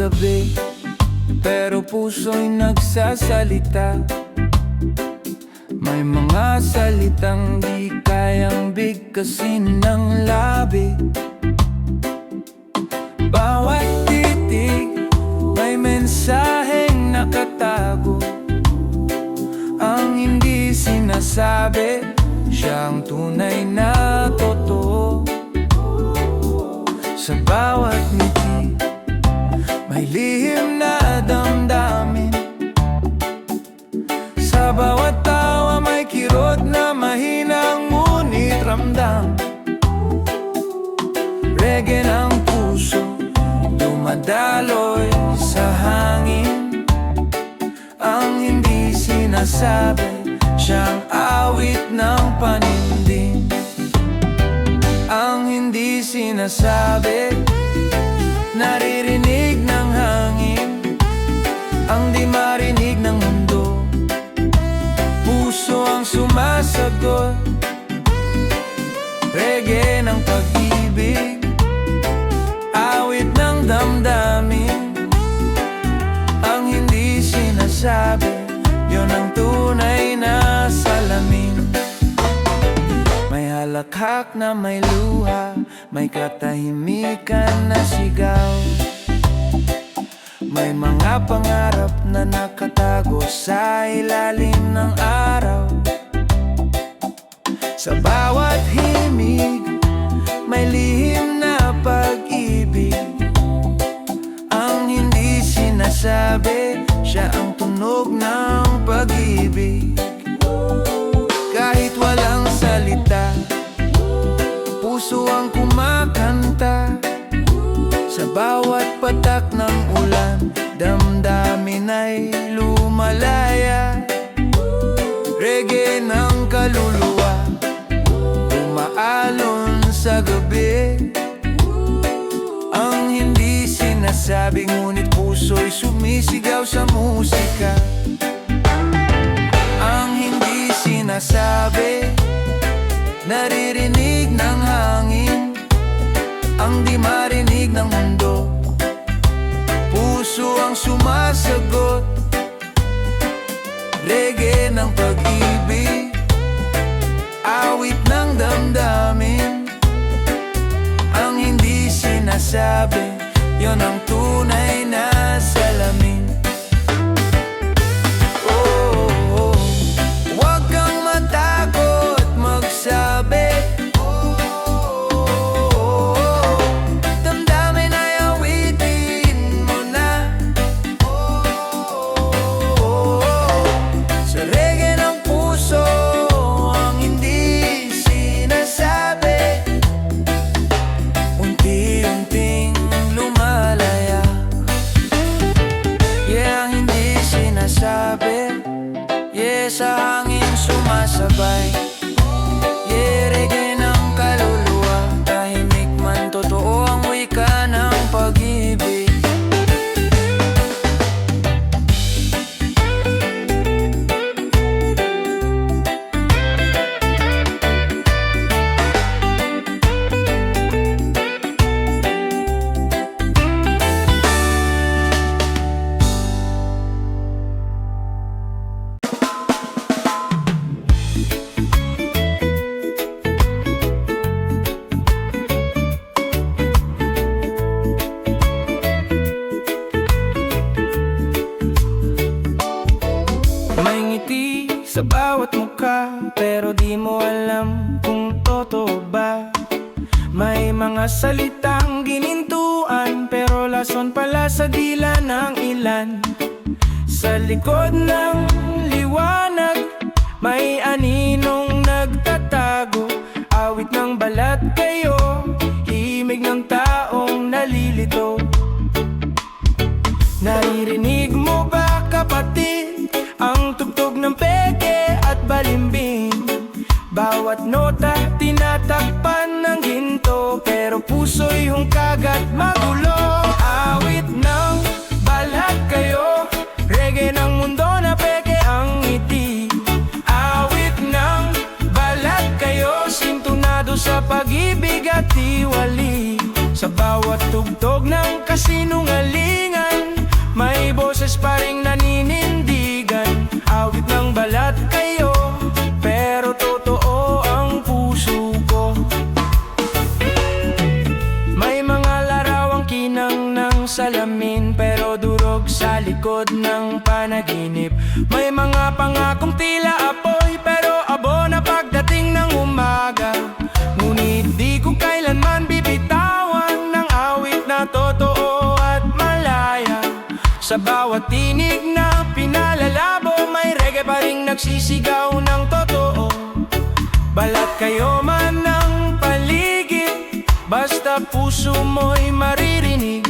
gabi, pero puso'y nagsasalita. May mga salitang di kayang bigkasin ng labi. Bawat titig may mensaheng nakatago. Ang hindi sinasabi, siyang tunay na totoo. Sa bawat ngiti may lihim na damdamin. Sa bawat tawa may kirot na mahinang ngunit ramdam. Reggae ng puso, dumadaloy sa hangin. Ang hindi sinasabi, siyang awit ng panindig. Ang hindi sinasabi, naririnig ng hangin. Ang di marinig ng mundo, puso ang sumasagot. Reggae ng pag-ibig, awit ng damdamin. Ang hindi sinasabi, yun ang tunay na salamin. May halakhak na may luha, may katahimikan na sigaw. May mga pangarap na nakatago sa ilalim ng araw. Sa bawat himig, may lihim na pag-ibig. Ang hindi sinasabi, siya ang tunog ng pag-ibig. Kahit walang salita, puso ang kumakanta. Sa bawat patak ng ulan, damdamin ay lumalaya. Reggae ng kaluluwa, umaalon sa gabi. Ang hindi sinasabi, ngunit puso'y sumisigaw sa musika. Ang hindi sinasabi, naririnig ng hangin. Ang di marinig ng mundo, puso ang sumasagot. Reggae ng pag-ibig, awit ng damdamin. Ang hindi sinasabi, yun ang tunay na salamin. Huwag kang matakot magsabi. Yeah, sa hangin sumasabay. Yeah, reggae ng kaluluwa, tahimik man totoo ang wika ng pag-ibig. Sa bawat mukha, pero di mo alam kung totoo ba. May mga salitang ginintuan, pero lason pala sa dila ng ilan. Sa likod ng liwanag, may aninong nagtatago. Awit ng balat kayo, himig ng taong nalilito. Naririnig mo ba, kapatid, ang tugtog ng peke at balimbing? Bawat nota tinatakpan ng ginto, pero puso'y hungkag at magulo. Awit ng balat kayo, reggae ng mundo na peke ang ngiti. Awit ng balat kayo, sintunado sa pag-ibig at tiwali. Sa bawat tugtog ng kasinungalingan, balat kayo, pero totoo ang puso ko. May mga larawang kinang ng salamin, pero durog sa likod ng panaginip. May mga pangakong tila apoy, pero abo na pagdating ng umaga. Ngunit di ko kailanman bibitawan ng awit na totoo at malaya. Sa bawat tinig na pinalalabo, may reggae pa ring nagsisigaw ng totoo. Balat kayo man ng paligid, basta puso mo'y maririnig.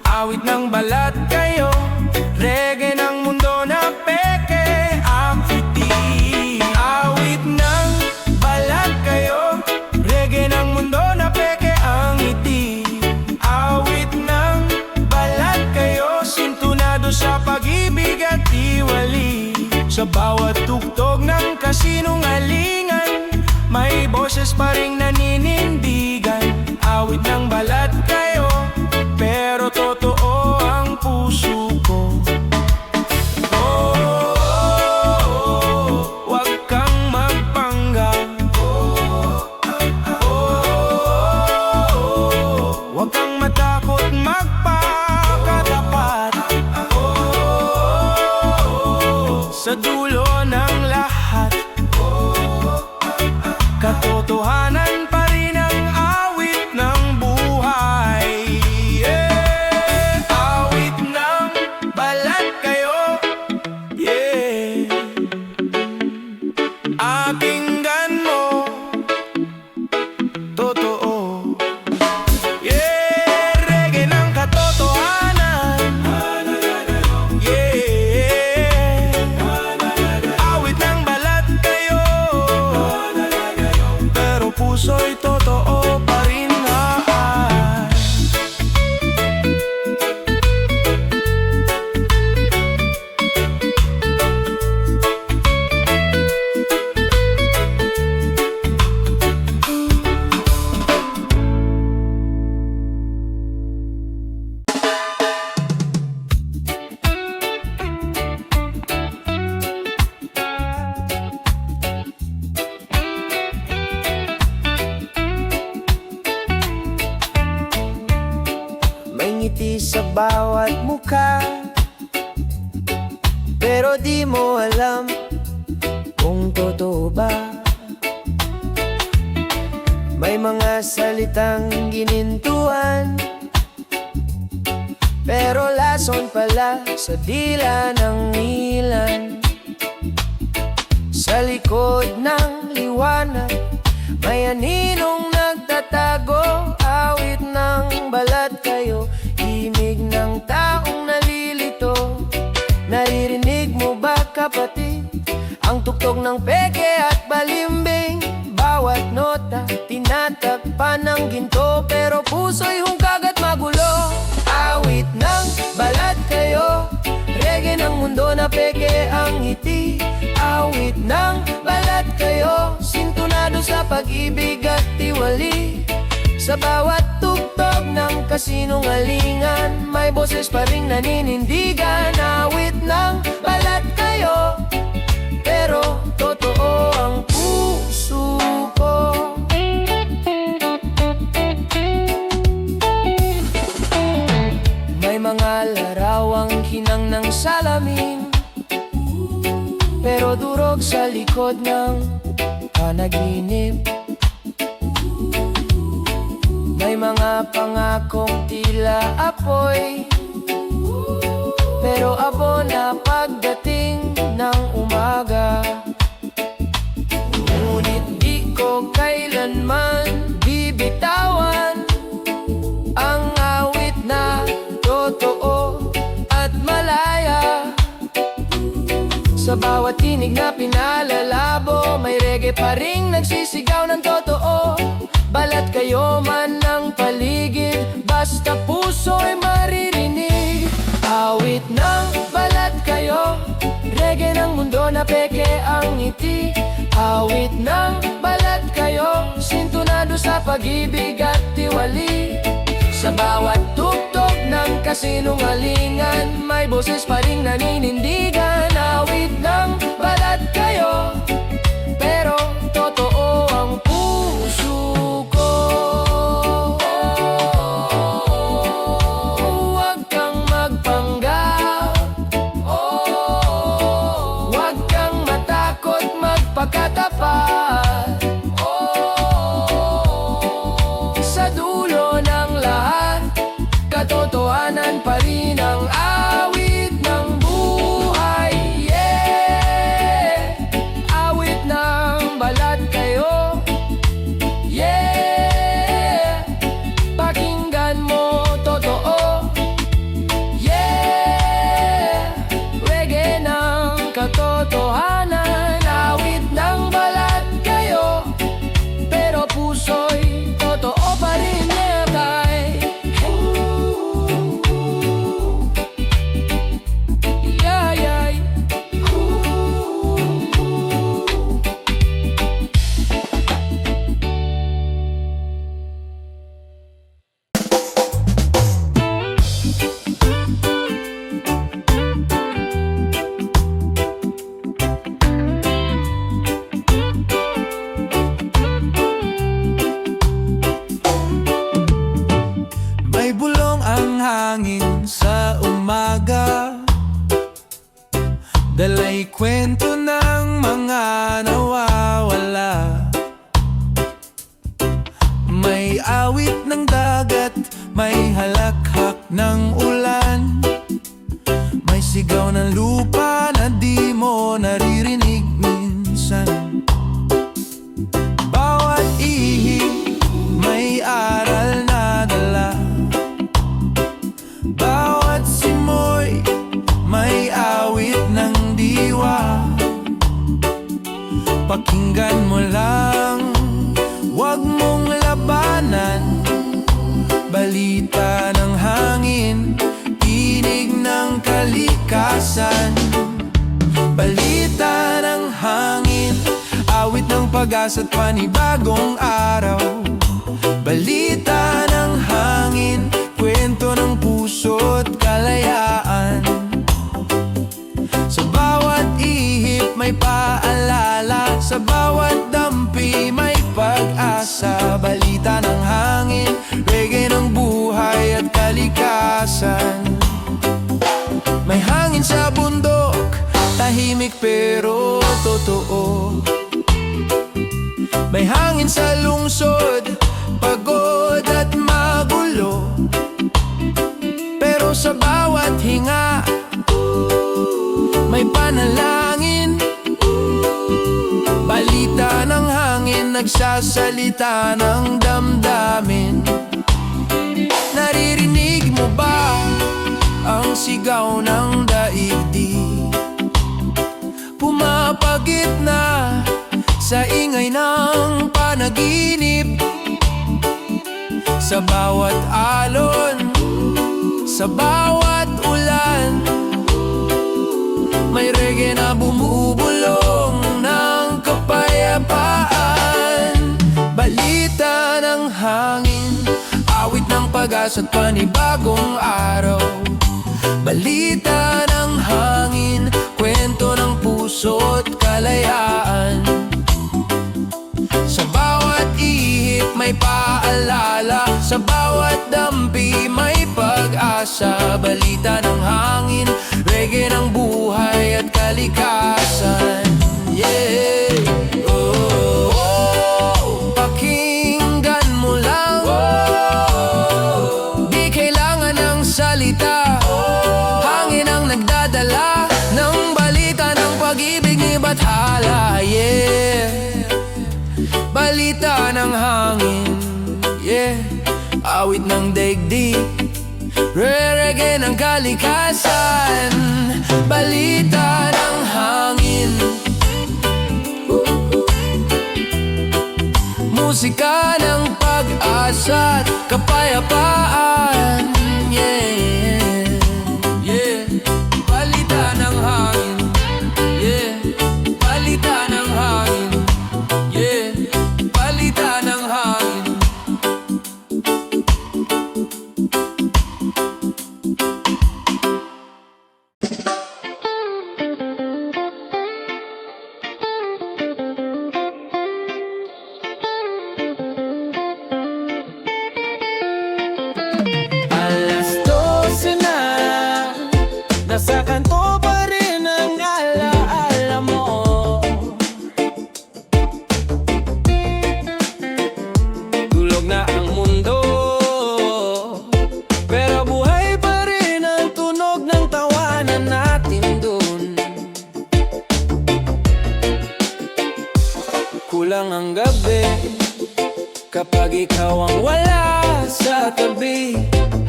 Awit ng balat kayo, reggae ng mundo na peke ang fiti. Awit ng balat kayo, reggae ng mundo na peke ang ngiti. Awit ng balat kayo, sintunado sa pag-ibig at tiwali. Sa bawat tugtog ng kasinungalingan, may boses pa ring naninindigan. Awit ng balat kayo, pero totoo ang puso ko. Oh, oh, oh, wag kang magpanggap. Wag kang matakot magpakatapat. Sa dulo ng lahat, katotohanan pa rin ang awit ng buhay. Yeah. Awit ng balat kayo, yeah. Pakinggan mo, totoo. Yeah, reggae ng katotohanan. Yeah, awit ng balat kayo, pero puso'y totoo pa rin nga. May ngiti sa bawat mukha, pero di mo alam kung totoo ba. May mga salitang ginintuan, pero lason pala sa dila ng ilan. Sa likod ng liwanag, may aninong nagtatago. Awit ng balat kayo, himig ng taong nalilito. Naririnig mo ba kapatid, ang tugtog ng peke at balimbing? Bawat nota, tinatakpan ng ginto, pero puso'y hungkag at magulo. Awit ng balat kayo, reggae ng mundo na peke ang ngiti. Awit ng balat kayo, sintunado sa pag-ibig at tiwali. Sa bawat tugtog ng kasinungalingan, may boses pa ring naninindigan. Awit ng balat kayo, pero totoo ang puso ko. May mga larawang hinang ng salamin, pero durog sa likod ng panaginip. May mga pangakong tila apoy, pero abo na pagdating ng umaga. Ngunit di ko kailanman bibitawan ang awit na totoo at malaya. Sa bawat tinig na pinalalabo, may reggae pa ring nagsisigaw ng totoo. Balat kayo man ng paligid, basta puso'y maririnig. Awit ng balat kayo, reggae ng mundo na peke ang ngiti. Awit ng balat kayo, sintunado sa pag-ibig at tiwali. Sa bawat tugtog ng kasinungalingan, may boses pa ring naninindigan. Awit ng balat kayo, pa rin ang awit ng buhay. Yeah, awit ng balat kayo. Yeah, pakinggan mo totoo. Yeah, reggae ng katotohanan. Awit ng balat kayo, pero puso'y totoo pa rin. Yeah, yeah. May bulong ang hangin sa umaga, dala'y kwento ng mga nawawala. May awit ng dagat, may halakhak ng ulan, may sigaw ng lupa na di mo naririnig minsan. Bawat ihi may aral na dala, bawat simoy may awit ng diwa. Pakinggan mo lang, wag mong labanan. Balita ng hangin, tinig ng kalikasan. Balita ng hangin, awit ng pag-asa't panibagong araw. Balita ng hangin, kwento ng puso't kalayaan. Sa bawat ihip may paalala, sa bawat dampi may pag-asa. Balita ng hangin, reggae ng buhay at kalikasan. May hangin sa bundok, tahimik pero totoo. May hangin sa lungsod, pagod at magulo, pero sa bawat hinga may panalangin. Balita ng hangin, nagsasalita ng damdamin. Naririnig mo ba ang sigaw ng daigdig? Pumapagit na sa ingay ng panaginip. Sa bawat alon, sa bawat ulan, may reggae na bumubulong ng kapayapaan. Balita ng hangin, awit ng pag-asa't panibagong araw. Balita ng hangin, kwento ng puso't kalayaan. Sa bawat ihip may paalala, sa bawat dampi may pag-asa. Balita ng hangin, reggae ng buhay at kalikasan. Yeah, oh, oh, pakinggan mo lang. Di kailangan ng salita, hangin ang nagdadala ng balita ng pag-ibig ni Bathala. Yeah, balita ng hangin, yeah, awit ng daigdig, reggae ng kalikasan. Balita ng hangin, musika ng pag-asa't kapayapaan. Yeah, yeah, balita ng hangin. Yeah, balita ng hangin. Yeah, balita ng hangin. kapag ikaw ang wala sa tabi.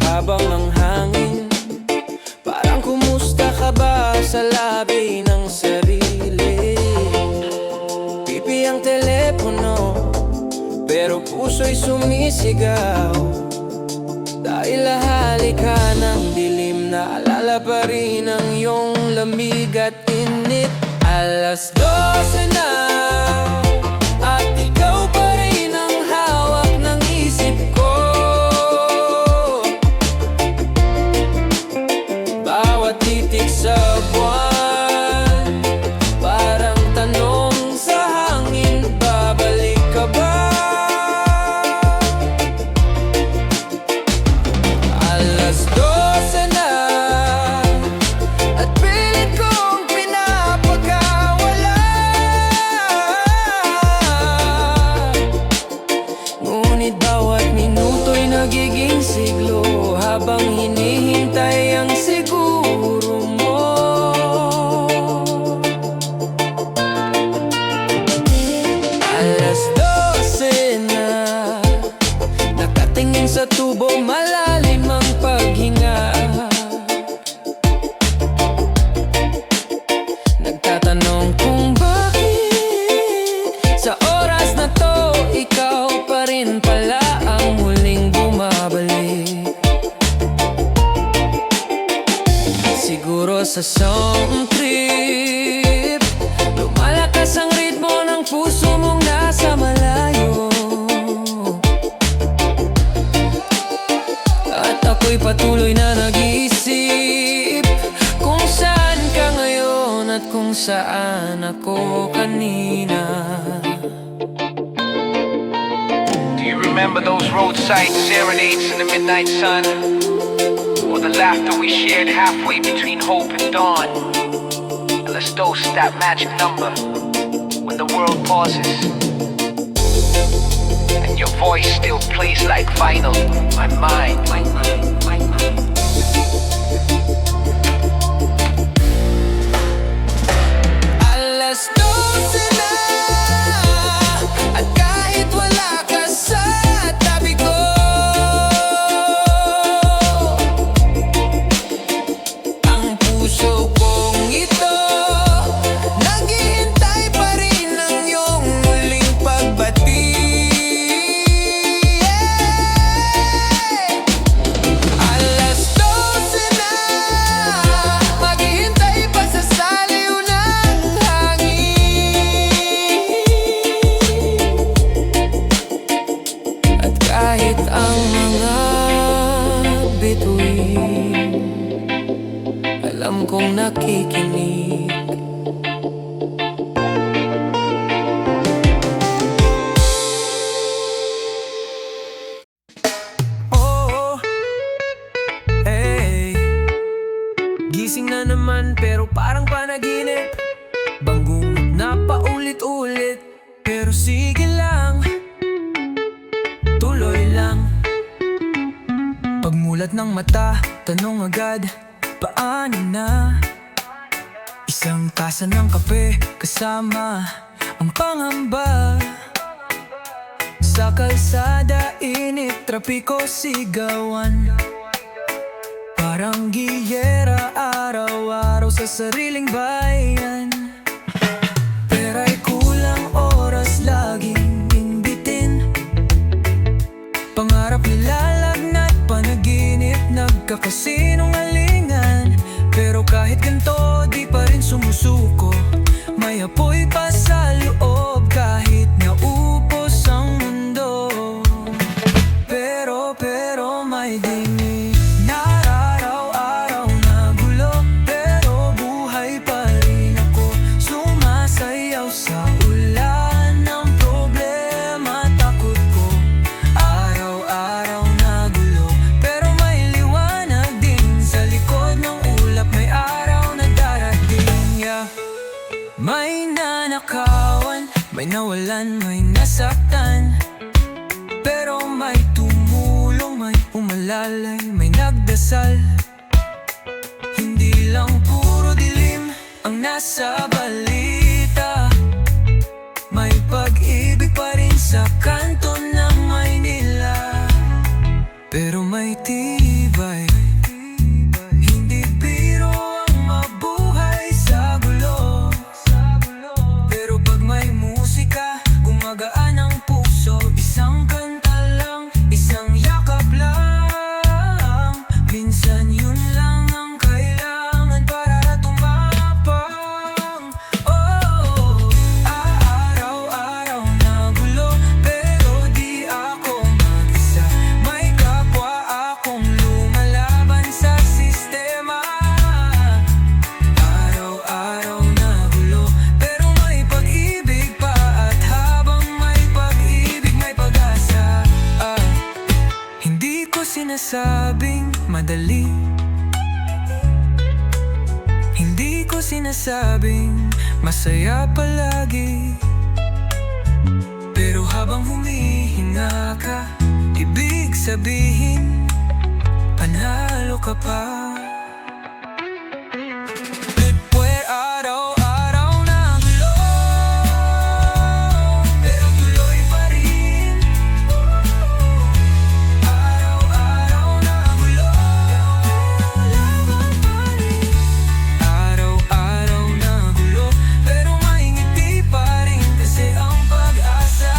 Habang ang hangin, parang kumusta ka ba sa labi ng sarili. Pipi ang telepono, pero puso'y sumisigaw. Dahil lahali ka ng dilim, naalala pa rin ang iyong lamig at init. Alas 12 na, at ikaw pa rin ang hawak ng isip ko. Bawat titik sa buwan, parang tanong sa hangin, babalik ka ba? Alas 12 na, at pilit kong pinapagkawala. Ngunit bawat minuto'y nagiging siglo, habang hinihintay ang siguro mo. Alas 12 na, nakatingin sa tubo, malalim ang paghinga. Nagtatanong kung bakit sa oras na to, ikaw pa rin pala ang huling bumabalik. Siguro sa song trip, lumalakas ang ritmo ng puso mong nasa malayo. At ako'y patuloy na nag-iisip kung saan ka ngayon at kung saan ako kanina. Do you remember those roadside serenades in the midnight sun? Or the laughter we shared halfway between hope and dawn? Alas 12, that magic number, when the world pauses and your voice still plays like vinyl. My mind. Alas 12 na, at kahit wala ka sa tabi ko, ang puso kong ito naghihintay pa rin ng iyong muling pagbati. Alas 12 na, maghihintay pa sa saliw ng hangin. At kahit ang mga bituin, alam kong nakikinig. Oh, hey, gising na naman pero parang panaginip. Banggong na paulit-ulit, pero sige lang, tuloy lang. Pagmulat ng mata, tanong agad, paano na? Isang tasa ng kape, kasama ang pangamba. Sa kalsada, init, trapiko, sigawan. Parang giyera, araw-araw sa sariling bayan. Pera'y kulang, oras laging imbitin. Pangarap nilalagnat, panaginip, nagkakasinungalingan. Pero kahit ganito, di pa rin sumusuko. May apoy pa sa loob kahit naupos ang mundo. Pero may dingin, nararaw-araw na gulo. Pero buhay pa rin ako, sumasayaw sa ulan ng problema, takot ko. Araw-araw na gulo, pero may liwanag din sa likod ng ulap. May araw na darating, yeah. May nanakawan, may nawalan, may nasaktan. Pero may tumulong, may umalalay, may nagdasal. Hindi lang puro dilim ang nasa balita. May pag-ibig pa rin sa kanto ng may madali. Hindi ko sinasabing masaya palagi, pero habang humihinga ka, ibig sabihin panalo ka pa. Where araw-araw na gulo, pero tuloy pa rin. Araw-araw na gulo, laban pa rin. Araw-araw na gulo, pero may ngiti pa rin kasi ang pag-asa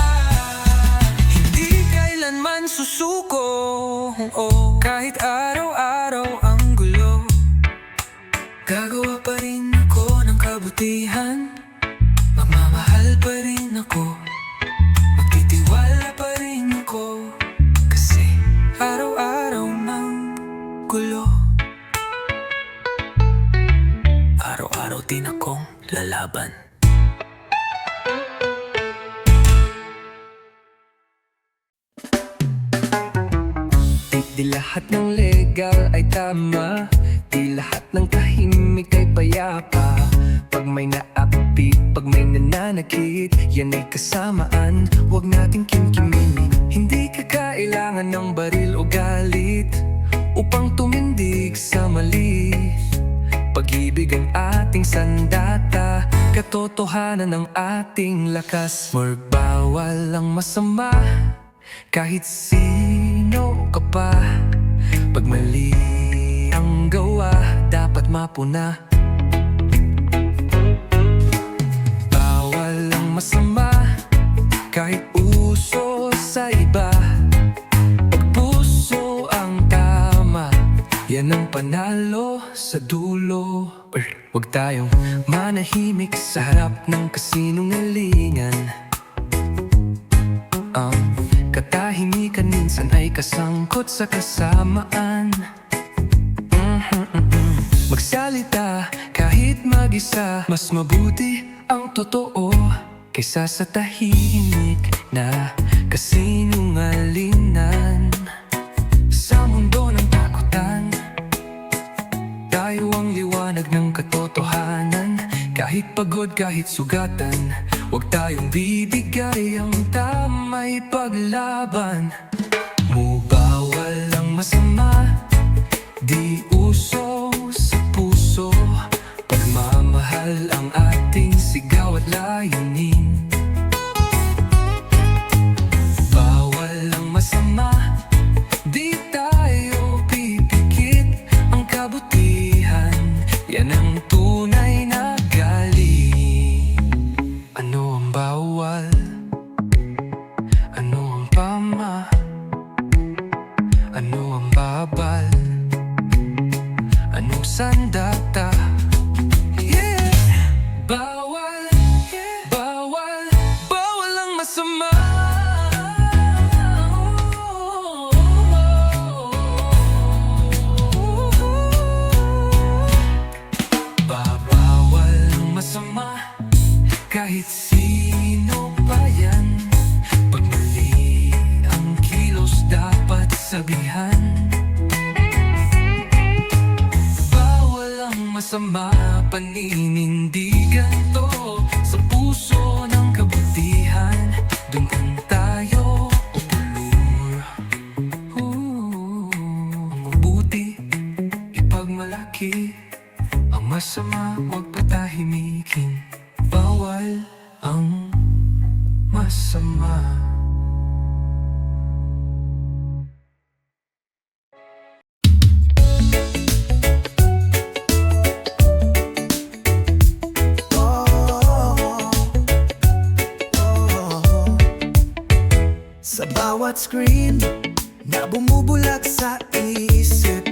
hindi kailanman susuko. Kahit araw-araw ang gulo, gagawa pa rin ako ng kabutihan. Magmamahal pa rin ako, magtitiwala pa rin ako, kasi araw-araw ng gulo. Araw-araw din akong lalaban. Di lahat ng legal ay tama, di lahat ng tahimik ay payapa. Pag may naapi, pag may nananakit, yan ay kasamaan, huwag nating kimkimin. Hindi ka kailangan ng baril o galit upang tumindig sa mali. Pag-ibig ang ating sandata, katotohanan ng ating lakas. Magbawal ang masama, kahit sino ka pa. Pag mali ang gawa, dapat mapuna. Bawal ang masama, kahit uso sa iba. Pag puso ang tama, yan ang panalo sa dulo. Huwag tayong manahimik sa harap ng kasinungalingan. Ang katahimikan minsan ay kasangkot sa kasamaan. Magsalita kahit mag-isa, mas mabuti ang totoo kaysa sa tahimik na kasinungalingan. Sa mundo ng takutan, tayo ang liwanag ng katotohanan. Kahit pagod, kahit sugatan, huwag tayong bibigay ang tama'y paglaban. Mubawal ang masama, di uso sa puso. Pagmamahal ang ating sigaw at layunin. Bawal ang masama, di tayo pipikit. Ang kabutihan, yan ang tunay na galing. Ano ang bawal? Ano ang tama? Ano ang babal? Anong sandata? Yeah! Bawal, yeah. Bawal, bawal ang masama. Babawal ang masama, kahit sino pa yan. Pag mali ang kilos, dapat sabihan. Bawal ang masama, paninindigan to. Sa puso ng kabutihan, dun tayo upulur. Ang mabuti, ipagmalaki. Ang masama, huwag patahimikin. Bawal ang masama. Sa bawat screen na bumubulak sa isip,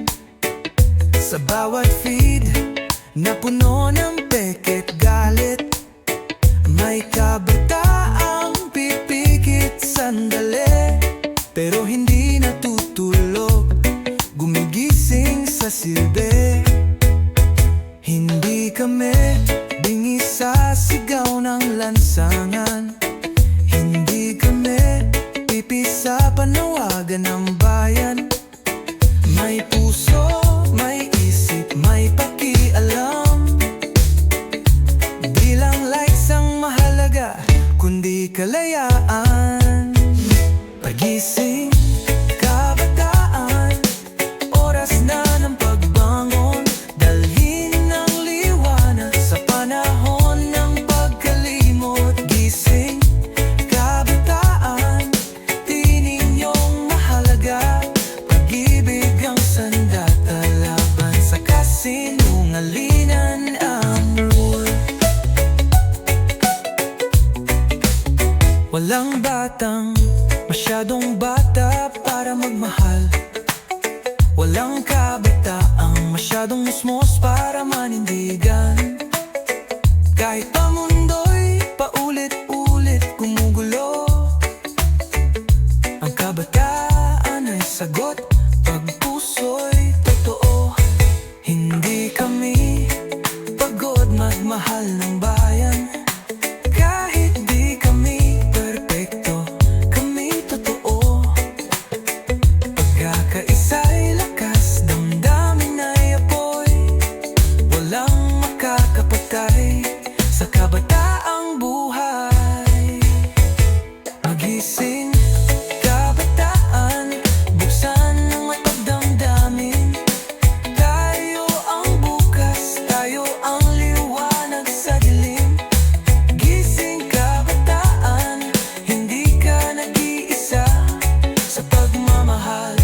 sa bawat feed na puno ng peket galit, may kabataang pipikit sandali, pero hindi natutulog, gumigising sa silbi. Hindi kami bingi sa sigaw ng lansangan, hindi kami pipi sa panawagan ng bayan. May puso Walang batang masyadong bata para magmahal. Walang kabataang masyadong musmos para manindigan. Kahit ang mundo'y paulit-ulit gumugulo, ang kabataan ay sagot pag puso'y totoo. Hindi kami pagod magmahal ng bayan. Kahit di kami perpekto, kami totoo. Pagkakaisa'y lakas, damdamin ay apoy. Walang makakapatay sa kabataang buhay. Magising kabataan, buksan ang matag damdamin. Tayo ang bukas, tayo ang liwanag sa dilim. Gising kabataan, hindi ka nag-iisa sa pagmamahal.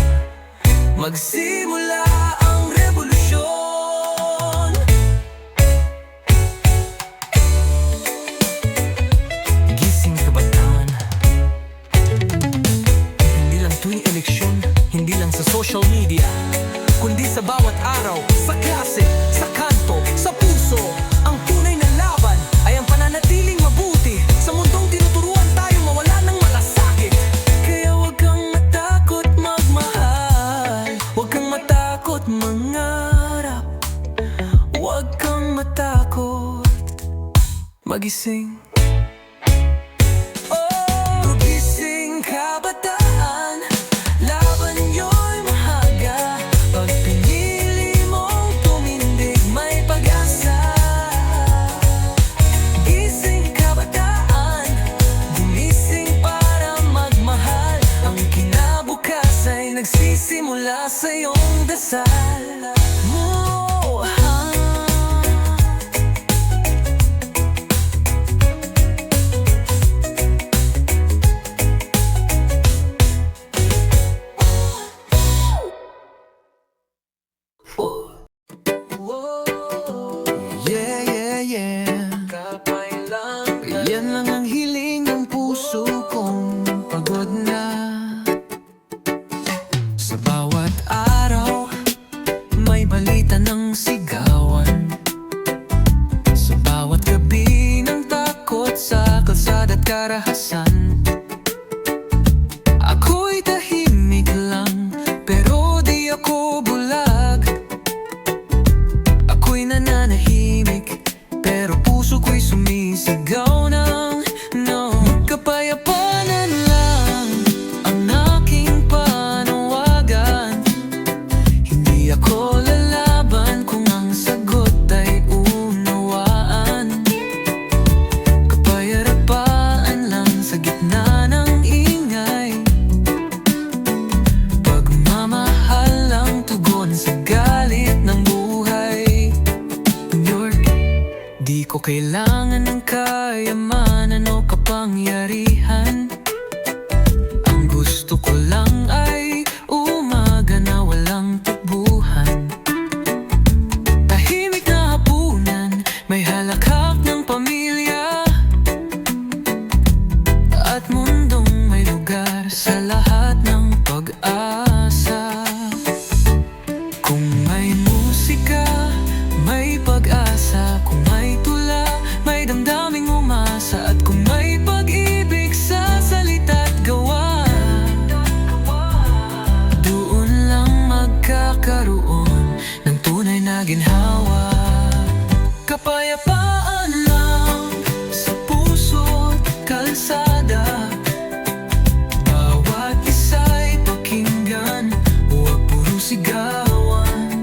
Magsimula ang revolusyon. Gising kabataan. Hindi lang tuwing eleksyon, hindi lang sa social media, kundi sa bawat araw, sa klase, sa kanto, sa puso. Ang tunay na laban ay ang pananatiling mabuti sa mundong tinuturuan tayo mawala ng malasakit. Kaya huwag kang matakot magmahal, huwag kang matakot mangarap, huwag kang matakot magising. Oh, gising kabataan, laban niyo'y mahaga. Pag pinili mong tumindig, may pag-asa. Gising kabataan, gumising para magmahal. Ang kinabukas ay nagsisimula sa iyong dasal. Yeah, yeah, yeah. Yan lang ang hiling ng puso kong pagod na. Sa bawat araw, may balita ng sigawan. Sa bawat gabi ng takot sa kalsada at karahasan. Ako'y tahimik lang, pero di ako bulag. Ako'y nananahimik, pero puso ko'y sumisigaw ng no. Kapayapaan lang ang aking panawagan. Hindi ako lalaban kung ang sagot ay unawaan. Kapayapaan lang sa gitna ng ingay. Pagmamahal lang tugon sa galit ng buhay. New York, di ko kailangan ng kayamanan o kapangyarihan. Ang gusto ko lang ay umaga na walang takbuhan. Tahimik na hapunan, may halakhak ng pamilya, at mundong may lugar sa lahat ng pag-asa. Kung may musika, may pag-asa. Kung may tula, may damdaming umasa. At kung may pag-ibig sa salita at gawa, doon lang magkakaroon ng tunay na ginhawa. Kapayapaan lang sa puso't kalsada. Bawat isa'y pakinggan, huwag puro sigawan.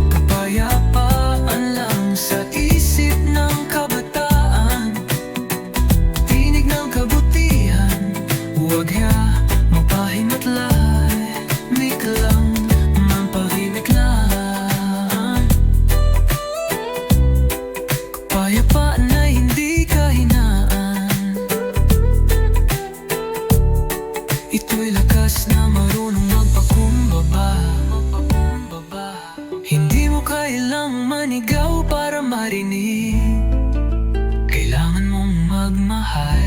Kapayapaan lang sa isip ng kabataan. Tinig ng kabutihan, huwag mapahimatlan. Mik lang, mampahimik lang. Kapayapaan ay hindi kahinaan. Ito'y lakas na marunong magpakumbaba. Hindi mo kailang manigaw para marinig. Kailangan mong magmahal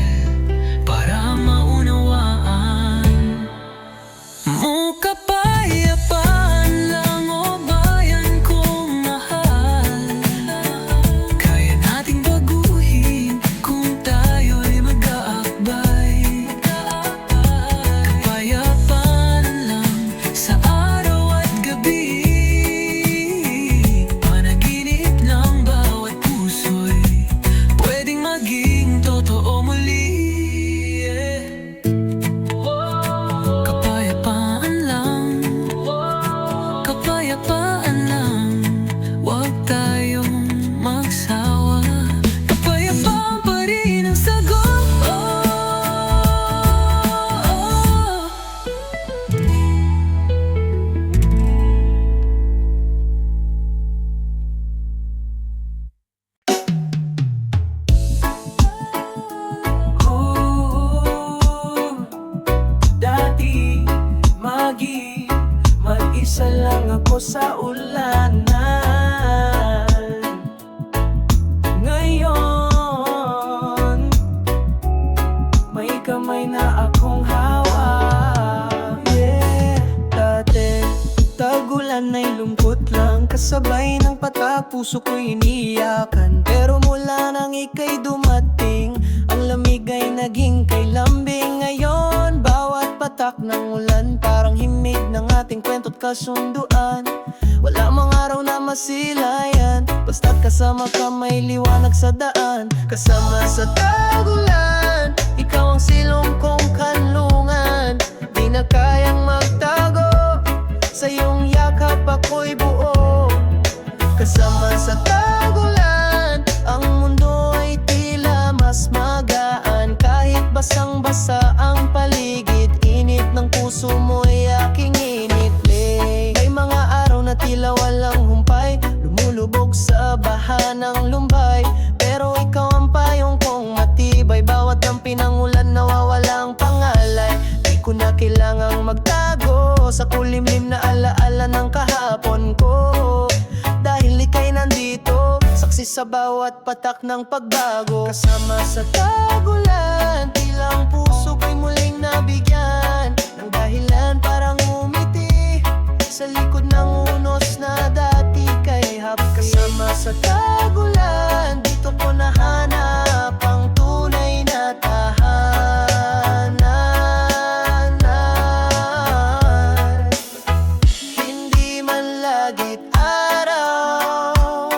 buhay ng patak, puso ko'y iniyakan. Pero mula nang ika'y dumating, ang lamig ay naging kay lambing. Ngayon, bawat patak ng ulan parang himig ng ating kwento't kasunduan. Wala mang araw na masilayan, basta't kasama ka may liwanag sa daan. Kasama sa tagulan, ikaw ang silong kong kanlungan. Di na kayang magtago, sa iyong yakap ako'y buo. Kasama sa tagulan, ang mundo ay tila mas magaan. Kahit basang-basa ang paligid, init ng puso mo'y aking initli. May mga araw na tila walang humpay, lumulubog sa baha ng lumbay. Pero ikaw ang payong kong matibay, bawat dampi ng ulan nawawalang pangalay. Di ko na kailangang magtago sa kulimlim na alaala ng kahapon ko. Dahil ika'y nandito, saksi sa bawat patak ng pagbago. Kasama sa tagulan, tila ang puso ko'y muling nabigyan ng dahilan parang umiti sa likod ng unos na dati kay happy. Kasama sa tagulan, dito ko nahanap ang tunay na tahanan. Hindi man lagit araw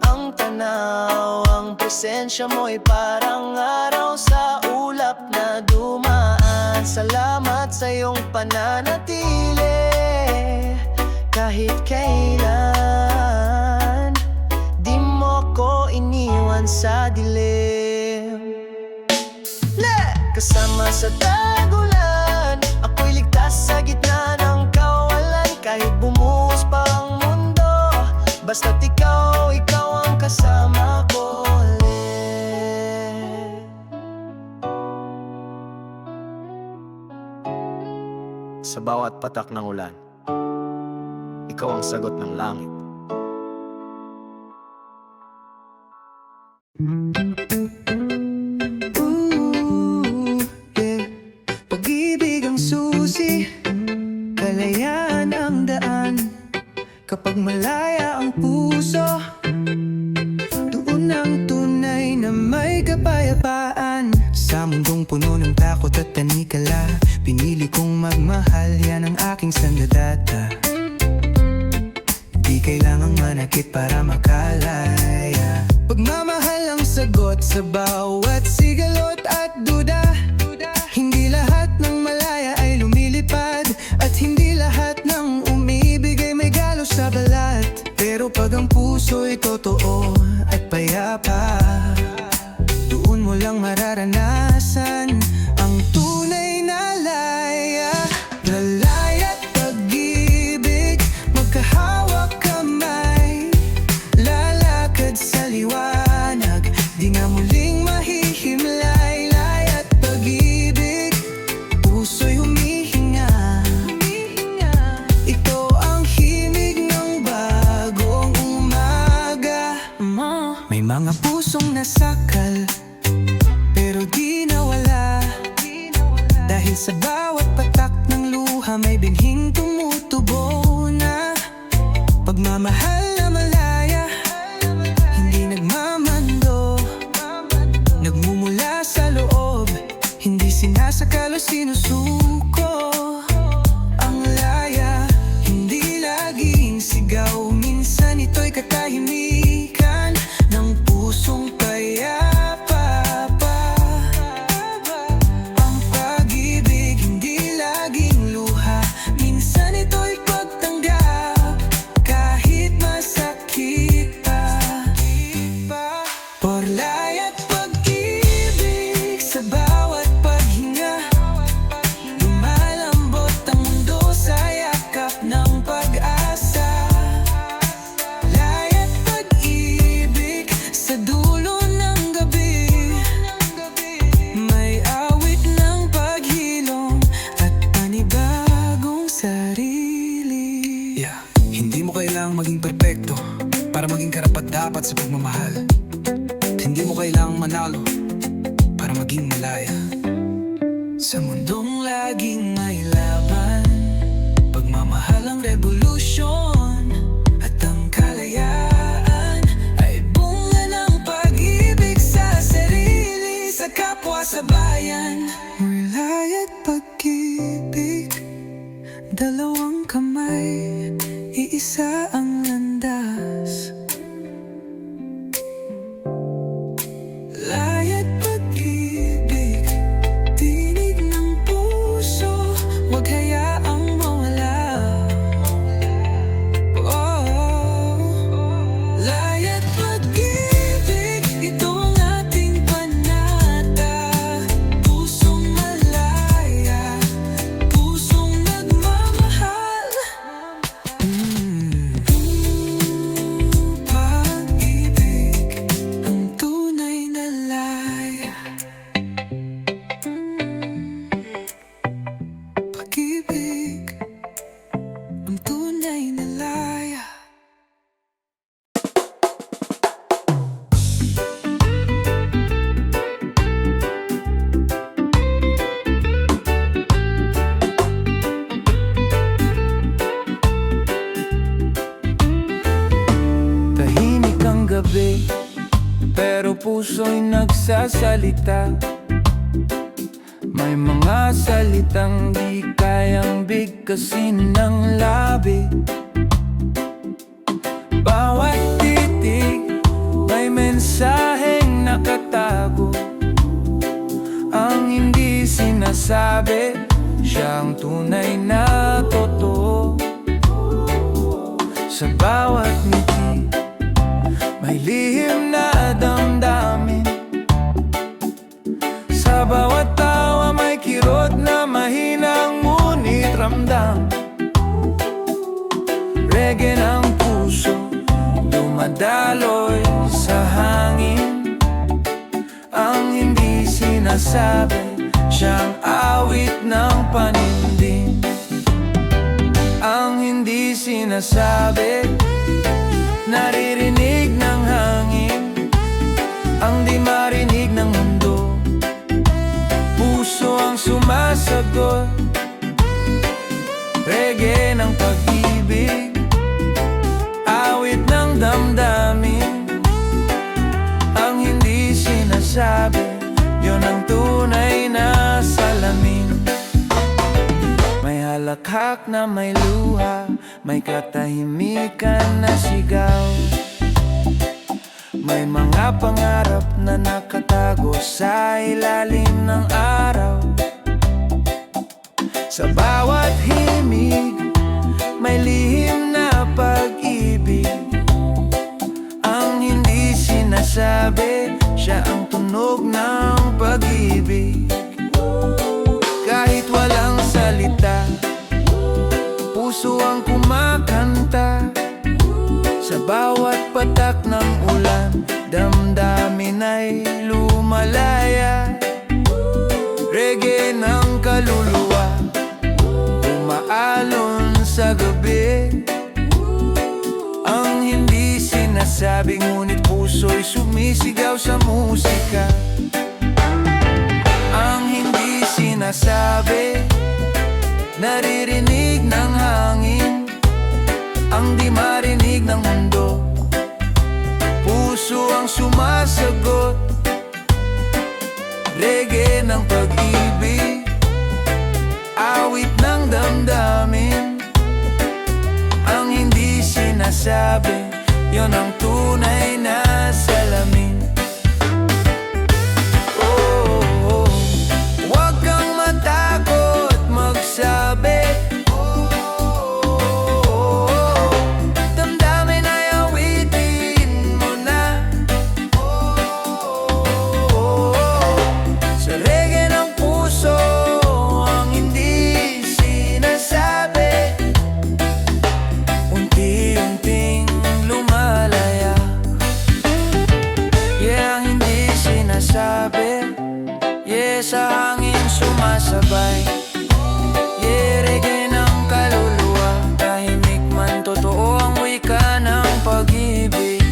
ang tanaw, ang presensya mo'y parang araw sa ulap na dumaan. Salamat sa iyong pananatili kahit kailan. Di mo ko iniwan sa dilim. Kasama sa tagulan, ako'y ligtas sa gitna ng kawalan. Kahit bumuhos pa ang mundo, basta't ikaw ang kasama ko ulit. Sa bawat patak ng ulan, ikaw ang sagot ng langit. Yeah. Pag-ibig ang susi, kalayaan ang daan. Kapag malaya ang puso, doon ang tunay na may kapayapaan. Sa mundong puno ng takot at tanikala, pinili kong magmahal, yan ang aking sandata. Di kailangang manakit para makalaya. Pagmamahal ang sagot sa bawat sigalot at duda. Hindi lahat ng malaya ay lumilipad, at hindi lahat ng umibig ay may galo sa balat. Pero pag ang puso'y totoo at payapa, doon mo lang mararanasan ang tunay na laya. Lalaya't pag-ibig, magkahawak kamay, lalakad sa liwanag, di na muling mahihimlay. Laya't pag-ibig, puso'y humihinga. Ito ang himig ng bagong umaga. May mga pusong nasakal, pero di nawala. Dahil sa bawat patak ng luha, may binhing tumutubo na pagmamahal na malaya, hindi nagmamando, nagmumula sa loob, hindi sinasakal o sinusuko. Ang laya, hindi laging sigaw, minsan ito'y katahimikan ng pusong payapa pa. Ang pag-ibig, hindi laging luha, minsan ito'y pagtanggap kahit masakit pa. Porlaya't pag-ibig sa bawat paghinga, lumalambot ang mundo sa yakap ng pag-asa. Laya't pag-ibig sa dulo ng gabi, may awit ng paghilom at panibagong sarili. Hindi mo kailangang maging perpekto para maging karapat-dapat sa pagmamahal. At hindi mo kailangang manalo para maging malaya. Sa mundong laging may laban, pagmamahal ang revolusyon, at ang gabi, pero puso'y nagsasalita. May mga salitang di kayang bigkasin ng labi. Bawat titig may mensaheng nakatago. Ang hindi sinasabi, siyang tunay na totoo. Sa bawat ngiti, may lihim na damdamin. Sa bawat tawa may kirot na mahinang ngunit ramdam. Reggae ng puso, dumadaloy sa hangin. Ang hindi sinasabi, siyang awit ng panindig. Ang hindi sinasabi, naririnig ng hangin. Ang di marinig ng mundo, puso ang sumasagot. Reggae ng pag-ibig, awit ng damdamin. Ang hindi sinasabi, yun ang tunay na salamin. May halakhak na may luha, may katahimikan na sigaw. May mga pangarap na nakatago sa ilalim ng araw. Sa bawat himig, may lihim na pag-ibig. Ang hindi sinasabi, siya ang tunog ng pag-ibig. Kahit walang salita, puso ang kumakanta. Sa bawat patak ng ulan, damdamin ay lumalaya. Reggae ng kaluluwa, umaalon sa gabi. Ang hindi sinasabi, ngunit puso'y sumisigaw sa musika. Ang hindi sinasabi, naririnig ng hangin. Ang di marinig ng mundo, puso ang sumasagot. Reggae ng pag-ibig, awit ng damdamin. Ang hindi sinasabi, yun ang tunay na salamin. Oh, huwag kang matakot magsabi. Yeah, sa hangin sumasabay. Yeah, reggae ng kaluluwa, tahimik man totoo ang wika ng pag-ibig.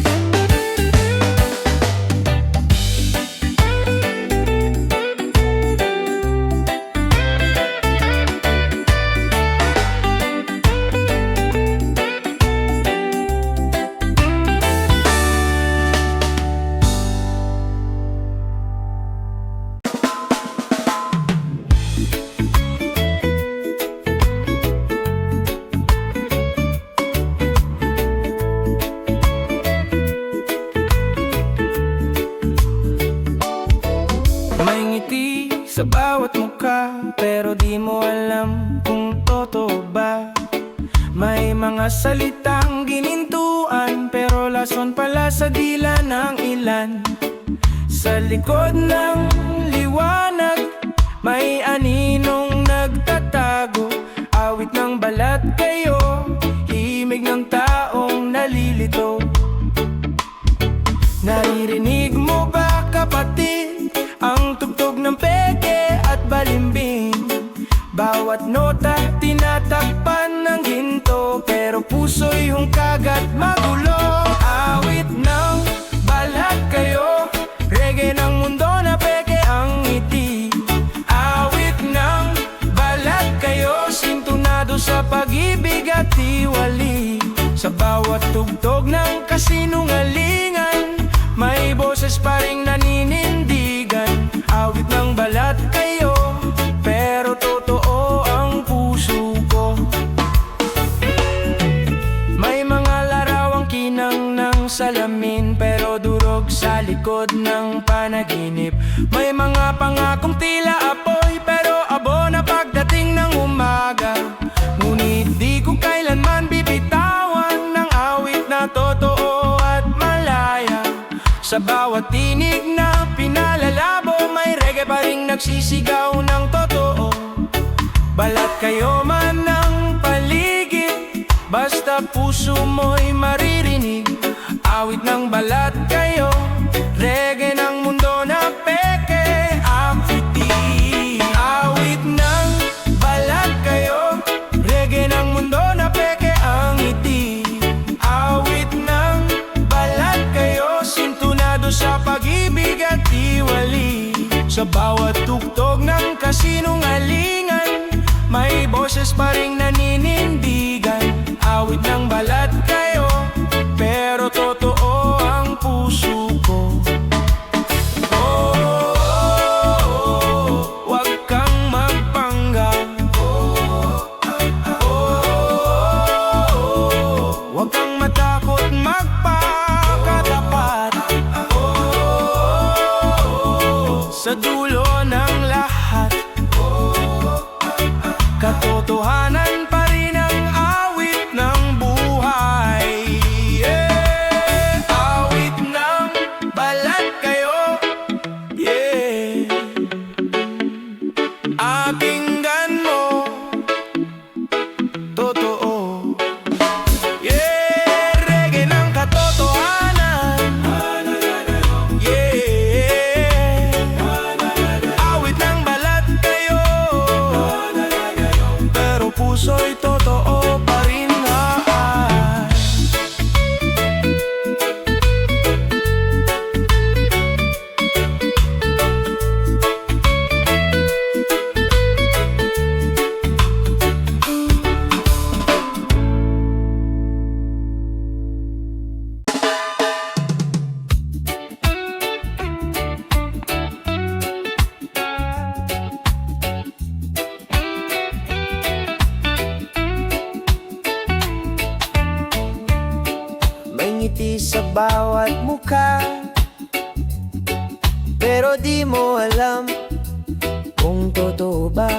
Sa bawat mukha, pero di mo alam kung totoo ba. May mga salitang ginintuan, pero lason pala sa dila ng ilan. Sa likod ng liwanag, may aninong nagtatago. Awit ng balat kayo, himig ng taong nalilito. Naririnig mo ba, kapatid, ang tugtog ng peke at balimbing? Bawat nota tinatakpan ng ginto, pero puso'y hungkag at magulo. Awit ng balat kayo, reggae ng mundo na peke ang ngiti. Awit ng balat kayo, sintunado sa pag-ibig at tiwali. Sa bawat tugtog ng kasinungalingan, ng salamin pero durog sa likod ng panaginip. May mga pangakong tila apoy pero abo na pagdating ng umaga. Ngunit di ko kailanman bibitawan ng awit na totoo at malaya. Sa bawat tinig na pinalalabo, may reggae pa ring nagsisigaw ng totoo. Balat kayo man ng paligid, basta puso mo'y maririnig. Awit ng balat kayo, reggae ng mundo na peke ang fiti. Awit ng balat kayo, reggae ng mundo na peke ang ngiti. Awit ng balat kayo, sintunado sa pag-ibig at tiwali. Sa bawat tugtog ng kasinungalingan, may boses pa ring naninindigan. Awit ng balat kayo, pero totoo ang puso ko. Oh, oh, oh, wag kang magpanggap. Wag kang matakot magpakatapat. Sa dulo ng lahat, katotohanan pa rin ang awit ng buhay. Yeah. Awit ng balat kayo, yeah. Pakinggan mo, totoo. Yeah, reggae ng katotohanan. Yeah. Awit ng balat kayo, pero puso'y totoo pa rin nga. May ngiti sa bawat mukha, pero di mo alam kung totoo ba.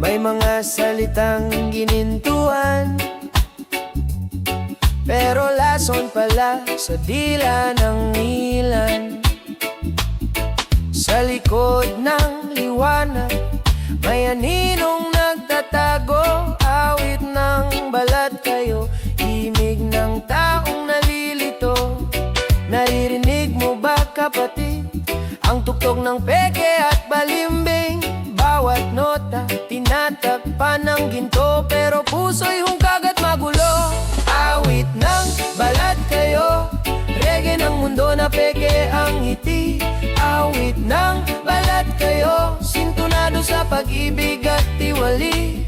May mga salitang ginintuan, pero lason pala sa dila ng ilan. Sa likod ng liwanag, may aninong nagtatago. Awit ng balat kayo, himig ng taong nalilito. Naririnig mo ba kapatid, ang tugtog ng peke at balimbing? Bawat nota, tinatakpan ng ginto, pero puso'y hungkag at magulo. Awit ng balat kayo, reggae ng mundo na peke ang ngiti. Awit ng balat kayo, sintunado sa pag-ibig at tiwali.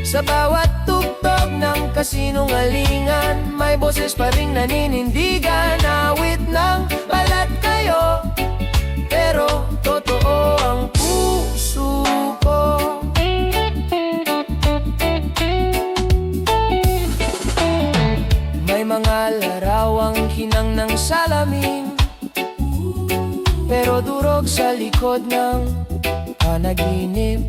Sa bawat tugtog ng kasinungalingan, may boses pa ring naninindigan. Awit ng balat kayo, pero totoo ang puso ko. May mga larawang hinang ng salamin, pero durog sa likod ng panaginip.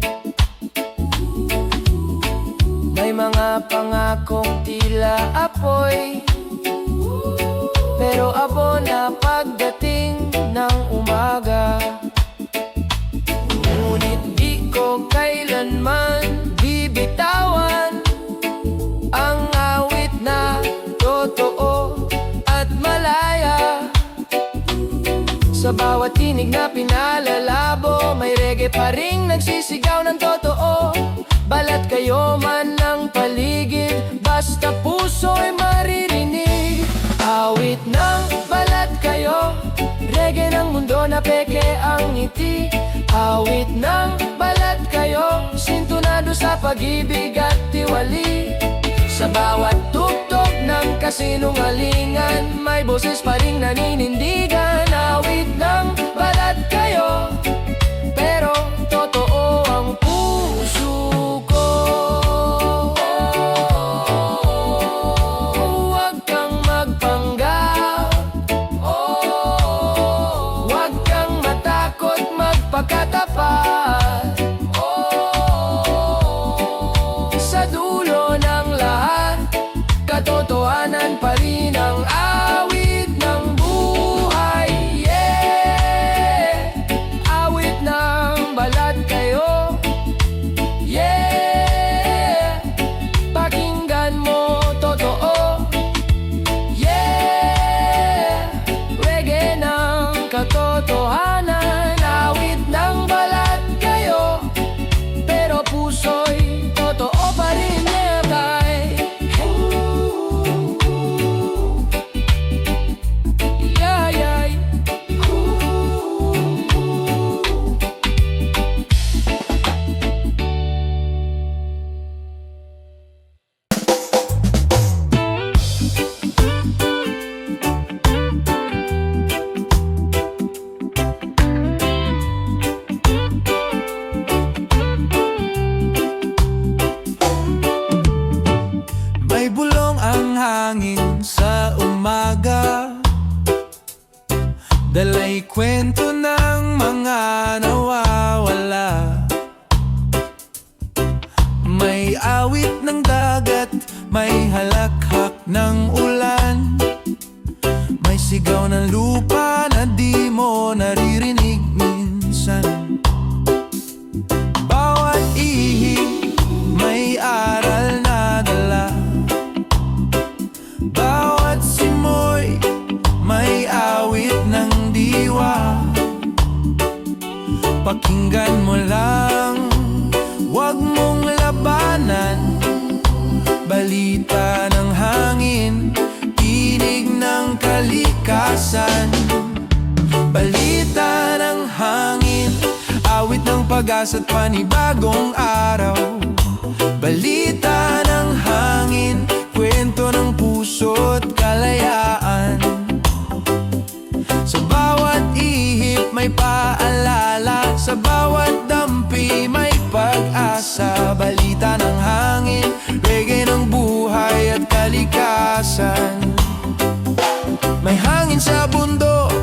May mga pangakong tila apoy, pero abo na pagdating ng umaga. Ngunit di ko kailanman bibitawan ang awit na totoo at malaya. Sa bawat tinig na pinalalabo, may reggae pa ring nagsisigaw ng totoo. Balat kayo man ng paligid, basta puso'y maririnig. Awit ng balat kayo, reggae ng mundo na peke ang ngiti. Awit ng balat kayo, sintunado sa pag-ibig at tiwali. Sa bawat tugtog ng kasinungalingan, may boses pa ring naninindigan. Awit ng balat kayo, pero totoo ang puso ko. Huwag katotohanan pa rin ang awit ng buhay. Yeah, awit ng balat kayo. Yeah, pakinggan mo totoo. Yeah, reggae ng katotohanan. Awit ng balat kayo, pero puso'y totoo pa rin. Yeah, tay. Yeah, yeah. May bulong ang hangin sa umaga, dala'y kwento ng mga nawawala. May awit ng dagat, may halakhak ng ulan, may sigaw ng lupa na di mo naririnig minsan. Bawat ihi may aral na dala, bawat simoy may awit ng diwa. Pakinggan mo lang, wag mong labanan. Balita ng hangin, tinig ng kalikasan. Balita ng hangin, awit ng pag-asa't panibagong araw. Balita ng hangin, kwento ng puso't kalayaan. Sa bawat ihip may paalala, sa bawat dampi may pag-asa. Balita ng hangin, reggae ng buhay at kalikasan. May hangin sa bundok,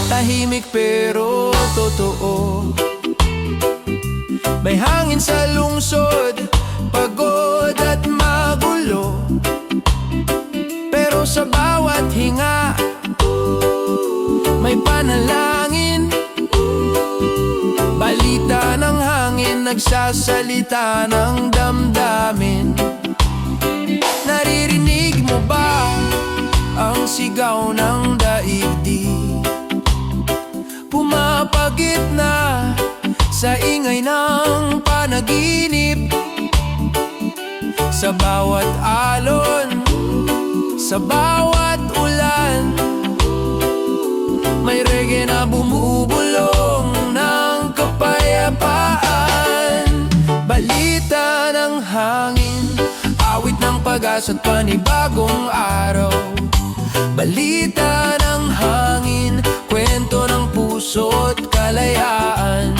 tahimik pero totoo. May hangin sa lungsod, pagod at magulo, pero sa bawat hinga may panalangin. Balita ng hangin, nagsasalita ng damdamin. Naririnig mo ba ang sigaw ng daigdig? Pumapagit na sa ingay ng panaginip. Sa bawat alon, sa bawat ulan, may reggae na bumubulong ng kapayapaan. Balita ng hangin, awit ng pag-asa't panibagong araw. Balita ng hangin, kwento ng puso't kalayaan.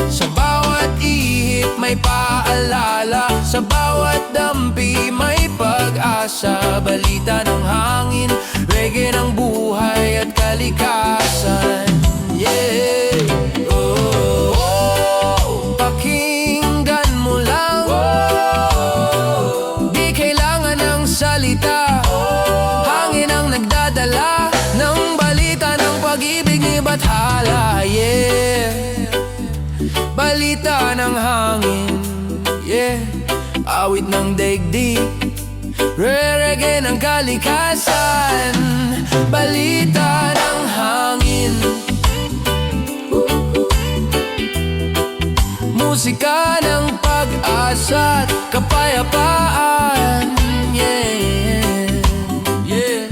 Sa bawat ihip may paalala, sa bawat dampi may pag-asa. Balita ng hangin, reggae ng buhay at kalikasan. Yeah, oh, oh, pakinggan mo lang. Di kailangan ng salita, hangin ang nagdadala ng balita ng pag-ibig ni Bathala. Yeah, balita ng hangin, yeah, awit ng daigdig, reggae ng kalikasan. Balita ng hangin, musika ng pag-asa't kapayapaan. Yeah, yeah,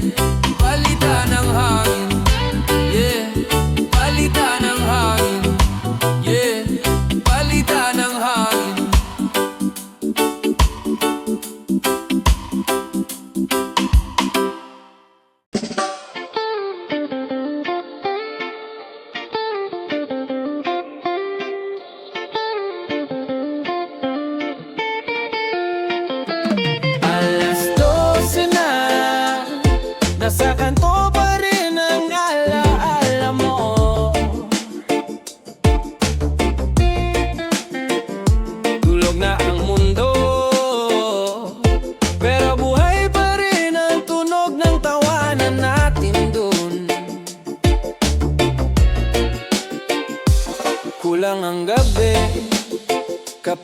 balita ng hangin. Yeah, balita ng hangin. Yeah, balita ng hangin.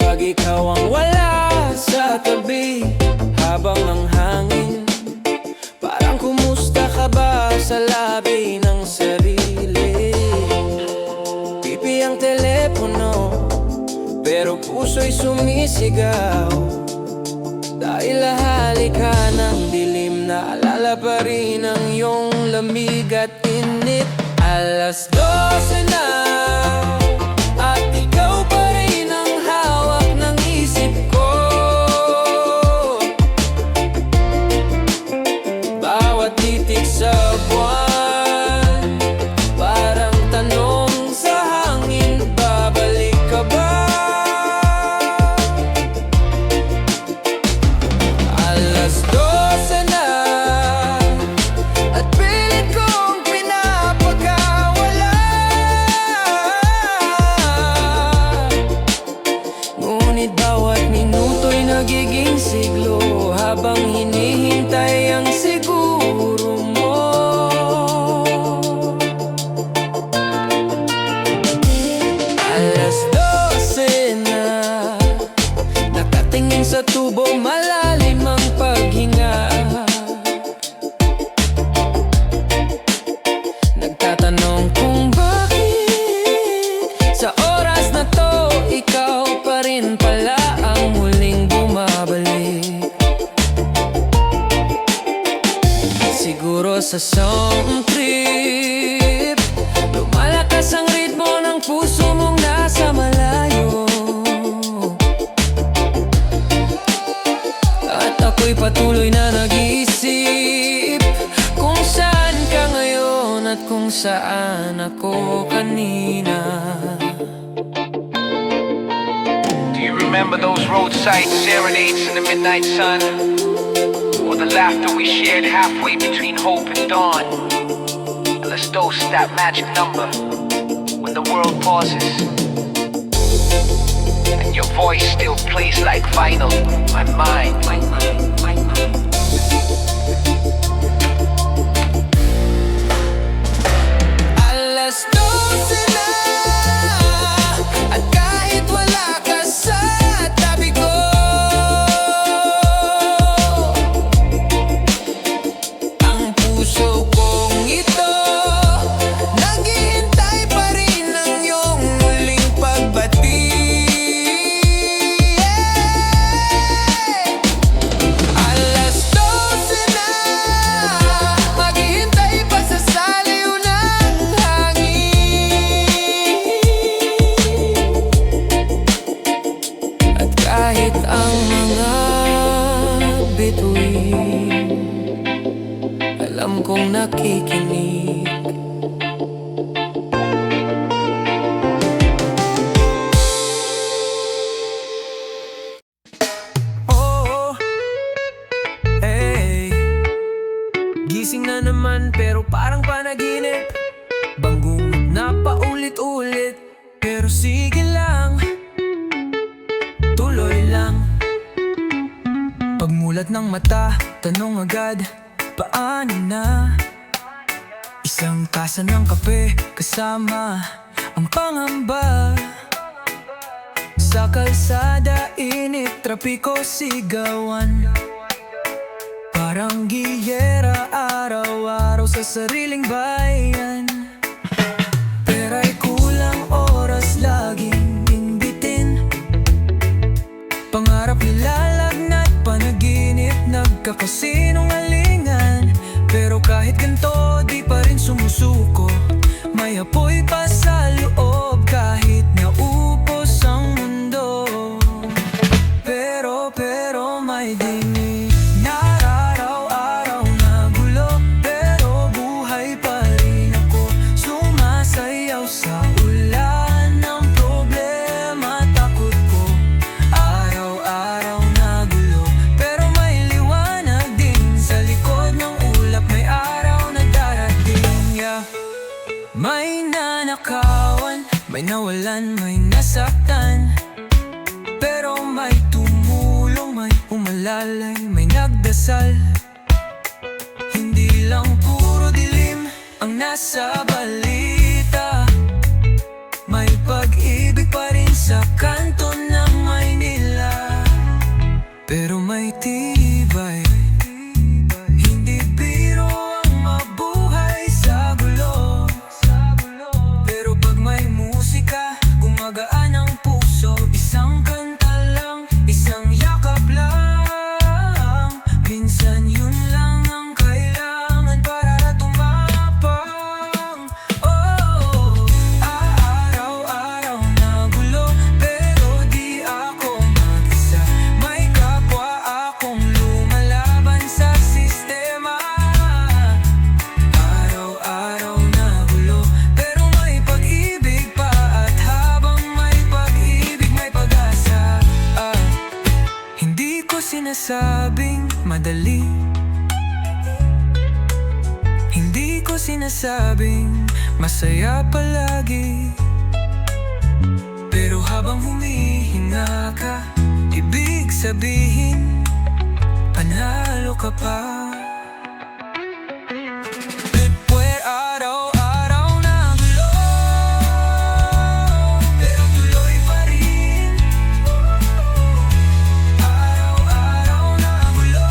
Pag ikaw ang wala sa tabi, habang ang hangin, parang kumusta ka ba sa labi ng sarili. Pipi ang telepono, pero puso'y sumisigaw. Dahil lahali ka ng dilim, naalala pa rin ang iyong lamig at init. 12:00 na, at ikaw pa rin ang hawak ng isip ko. Bawat titik sa buwan, parang tanong sa hangin, babalik ka ba? 12:00 na, at pilit kong pinapagkawala. Ngunit bawat minuto'y nagiging siglo, habang hinihintay ang siguro mo. 12:00 na, nakatingin sa tubo, malalim ang paghinga. Nagtatanong kung bakit sa oras na to, ikaw pa rin pala ang huling bumabalik. Siguro sa song trip, lumalakas ang ritmo ng puso mong nasa malayo. At ako'y patuloy na nag-iisip kung saan ka ngayon at kung saan ako kanina. Do you remember those roadside serenades in the midnight sun? Or the laughter we shared halfway between hope and dawn? And let's dose that magic number when the world pauses and your voice still plays like vinyl. My mind. 12:00 na, at kahit wala ka sa tabi ko, ang puso kong ito naghihintay pa rin ng iyong muling pagbati. 12:00 na, maghihintay pa sa saliw ng hangin. At kahit ang mga bituin, alam kong nakikinig. Oh, hey, gising na naman pero parang panaginip. Banggong na paulit-ulit, pero sige lang, tuloy lang. Pagmulat ng mata, tanong agad, paano na? Isang tasa ng kape, kasama ang pangamba. Sa kalsada, init, trapiko, sigawan. Parang giyera, araw-araw sa sariling bayan. Pera'y kulang, oras laging imbitin. Pangarap nilalagnat, panaginip, nagkakasinungalingan. Pero kahit ganito, di pa rin sumusuko. May apoy pa sa loob kahit naupos ang mundo. Pero may dinig na araw-araw na gulo. Pero buhay pa rin ako, sumasayaw sa ulan ng problema, takot ko. Araw-araw na gulo, pero may liwanag din sa likod ng ulap. May araw na darating, yeah. May nanakawan, may nawalan, may nasaktan. Pero may tumulong, may umalalay, may nagdasal. Hindi lang puro dilim ang nasa balita. May pag-ibig pa rin sa kanto ng Maynila. may tibay. Hindi biro ang mabuhay sa gulo, pero pag may musika, gumagaan ang puso. Isang kanta lang, isang yakap lang, minsan yun lang ang kailangan para tumapang. Oh, araw-araw na gulo, pero di ako mag-isa. May kapwa akong lumalaban sa sistema. Araw-araw na gulo, pero may pag-ibig pa. At habang may pag-ibig, may pag-asa. Hindi ko sinasabing madali, hindi ko sinasabing masaya palagi. Pero habang humihinga ka, ibig sabihin panalo ka pa. Puwer araw-araw na gulo, pero tuloy pa rin. Araw-araw na gulo,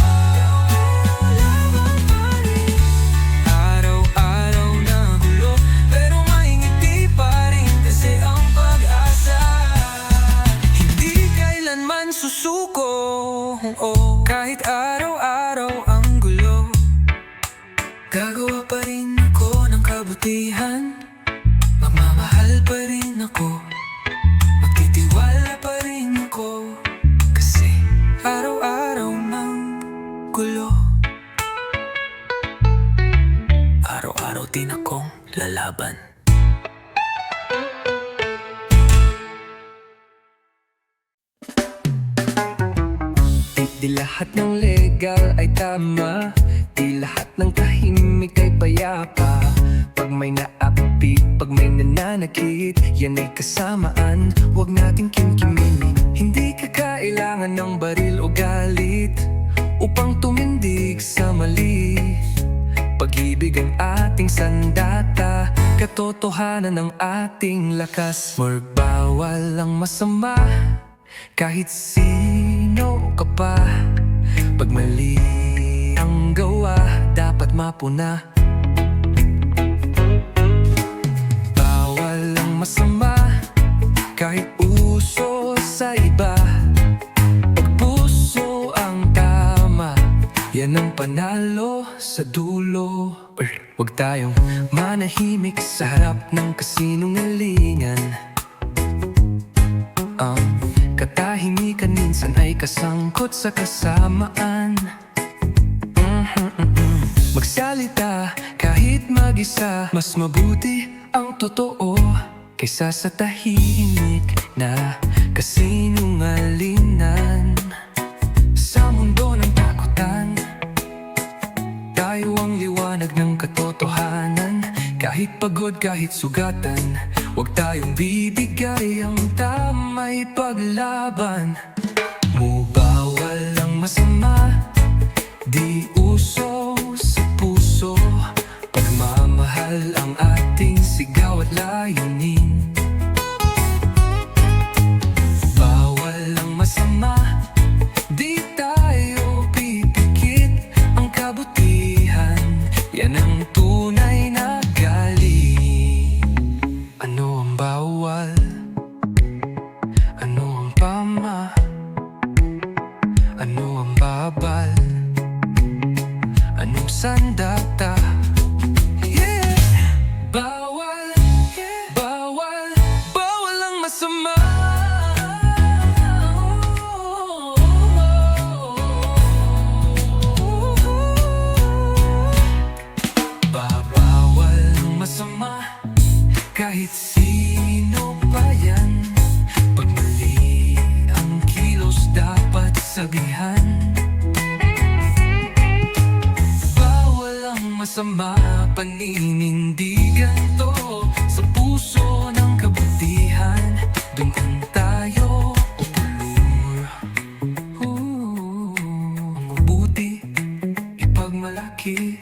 laban pa rin. Araw-araw na gulo, pero may ngiti pa rin. Kasi ang pag-asa hindi kailanman susuko. Kahit araw-araw ang gulo, gagawa pa rin ako ng kabutihan. Magmamahal pa rin ako, magtitiwala pa rin ako. Kasi araw-araw ng gulo, araw-araw din akong lalaban. Di lahat ng legal ay tama, di lahat ng tahimik ay payapa. Pag may naapi, pag may nananakit, yan ay kasamaan, huwag nating kimkimin. Hindi ka kailangan ng baril o galit upang tumindig sa mali. Pag-ibig ang ating sandata, katotohanan ng ating lakas. Magbawal ang masama, kahit sino ka pa. Pag mali ang gawa, dapat mapuna. Bawal ang masama, kahit uso sa iba. Pag puso ang tama, yan ang panalo sa dulo. Huwag tayong manahimik sa harap ng kasinungalingan. Ang katahimikan minsan ay kasangkot sa kasamaan. Magsalita kahit mag-isa, mas mabuti ang totoo kaysa sa tahimik na kasinungalingan. Sa mundo ng takutan, tayo ang liwanag ng katotohanan. Kahit pagod, kahit sugatan, huwag tayong bibigay ang tama'y paglaban. Mubawal ang masama, di uso sa puso. Pagmamahal ang ating sigaw at layunin. Bawal ang masama, di tayo pipikit. Ang kabutihan, yan ang tunay na galing. Ano ang bawal? Ano ang tama? Ano ang babal? Anong sandata? Yeah! Bawal, bawal, bawal ang masama. Babawal ang masama, kahit sino pa yan. Pag mali ang kilos, dapat sabihan. Bawal ang masama, paninindigan to sa puso ng kabutihan. Doon tayo upulur. Ang mabuti, ipagmalaki.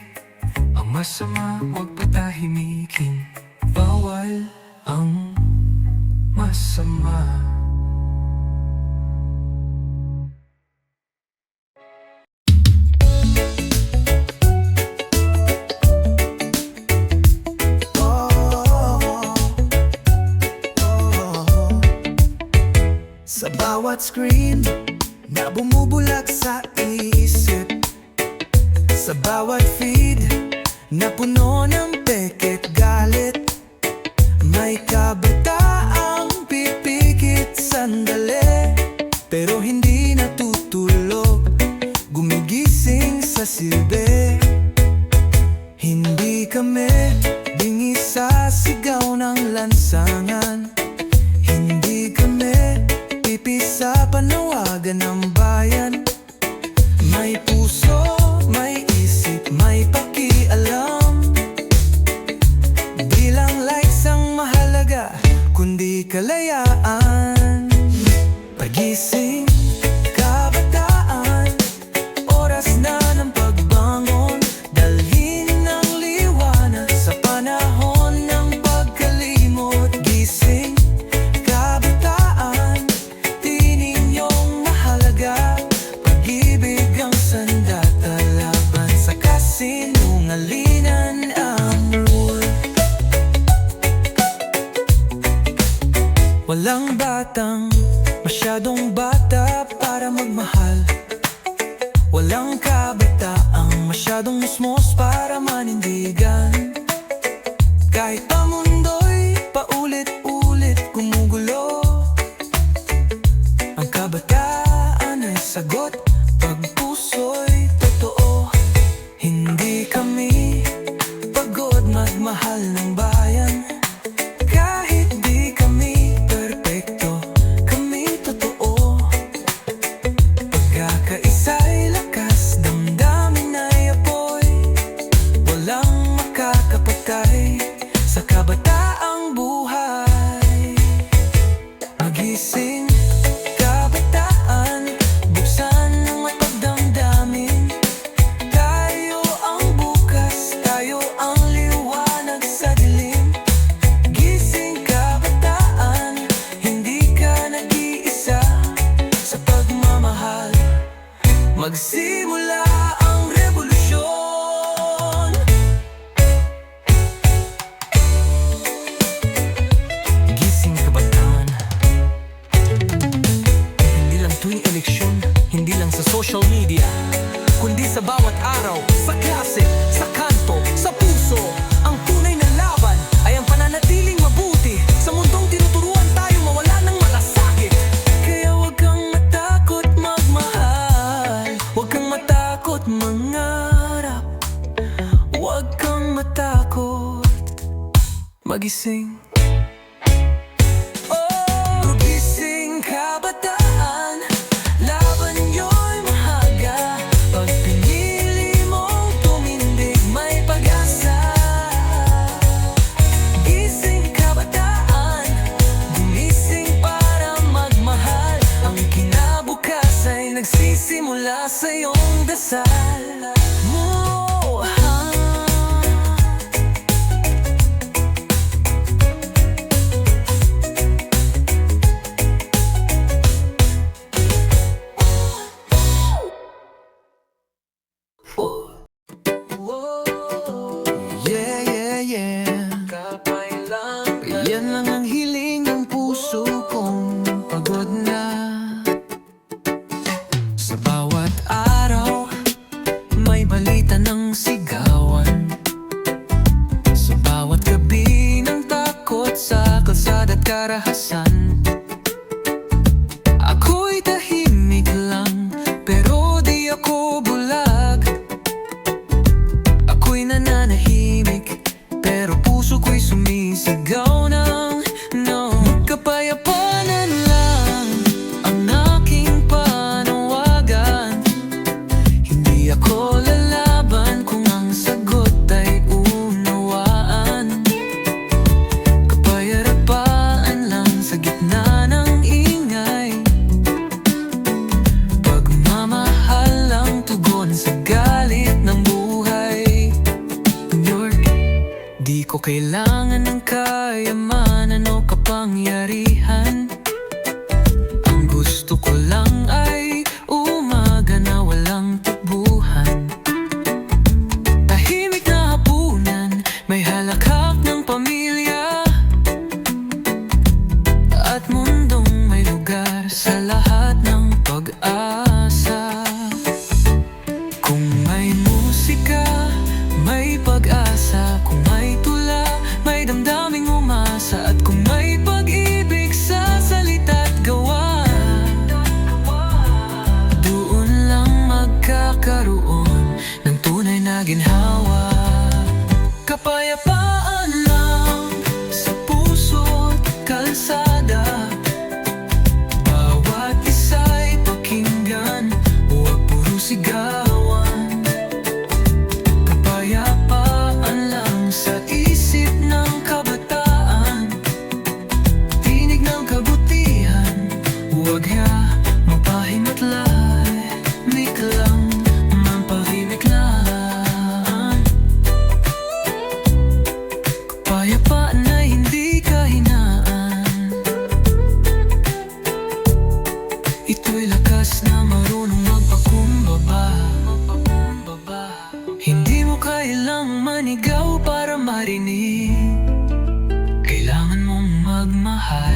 Ang masama, huwag patahimikin. Bawal ang masama. bawat screen na bumubulag sa isip, sa bawat feed na puno ng peket galit. May kabataang pipikit sandali, pero hindi natutulog, gumigising sa silbi. Hindi kami bingi sa sigaw ng lansangan, hindi kami pipi sa panawagan ng bayan. May puso, may isip, may pakialam. Di lang likes ang mahalaga, kundi kalayaan. Pagising, kabataan, oras na ng pagbangon, dalhin ng liwanag sa panahon ng pagkalimot. Gising, kabataan, di ninyong mahalaga, pag-ibig ang sandata, laban sa kasinungalingan ang rule. Walang batang masyadong bata para magmahal, walang kabataang masyadong musmos para manindigan. Kahit pa mundo'y paulit-ulit gumugulo, ang kabataan ay sagot pag puso'y totoo. Hindi kami pagod magmahal ng bayan, kahit di kami perpekto, kami totoo. Pagkakaisa'y lakas, damdamin ay apoy, walang makakapatay sa kabataang buhay. Magising, kabataan, buksan ang mapagdamdamin. Tayo ang bukas, tayo ang liwanag sa dilim. Gising, kabataan, hindi ka nag-iisa sa pagmamahal. Magsimula ang revolusyon. Gising, kabataan. Hindi lang tuwing eleksyon, hindi lang sa social media, kundi sa bawat araw, sa klase, sa kanto, sa puso. Ang tunay na laban ay ang pananatiling mabuti sa mundong tinuturuan tayo mawala ng malasakit. Kaya huwag kang matakot magmahal, huwag kang matakot mangarap, huwag kang matakot magising. Oh, gising, kabataan, laban niyo'y mahaga. Pag pinili mong tumindig, may pag-asa. Gising, kabataan, gumising para magmahal. Ang kinabukas ay nagsisimula sa iyong dasal mo. Yeah, yeah, yeah. Yan lang ang hiling ng puso kong pagod na. Sa bawat araw, may balita ng sigawan. Sa bawat gabi ng takot sa kalsada at karahasan. Ako'y tahimik lang, pero di ako bulag. Ako'y nananahimik, pero puso ko'y sumisigaw ng no. Kapayapanan lang ang aking panawagan. Hindi ako lalaban kung ang sagot ay unawaan. Kapayapaan lang sa gitna ng ingay. Pagmamahal lang tugon sa galit ng buhay. Di ko kailangan ng kayamanan o kapangyarihan. Ang gusto ko lang ay umaga na walang takbuhan. Tahimik na hapunan, may halakhak ng pamilya, at mundong may lugar sa lahat. pag-asa. Kung may tula, may damdaming umasa. At kung may pag-ibig sa salita't gawa, doon lang magkakaroon ng tunay na ginhawa. Kapayapaan lang sa puso't kalsada, bawat isa'y pakinggan, huwag puro sigawan. Kapayapaan lang sa isip ng kabataan, tinig ng kabutihan, huwag mapahimatlay, mik lang, mampahimik lang. Kapayapaan ay hindi kahinaan, ito'y lakas na marunong magpakumbaba. Hindi mo kailangang manigaw para marinig, kailangan mong magmahal.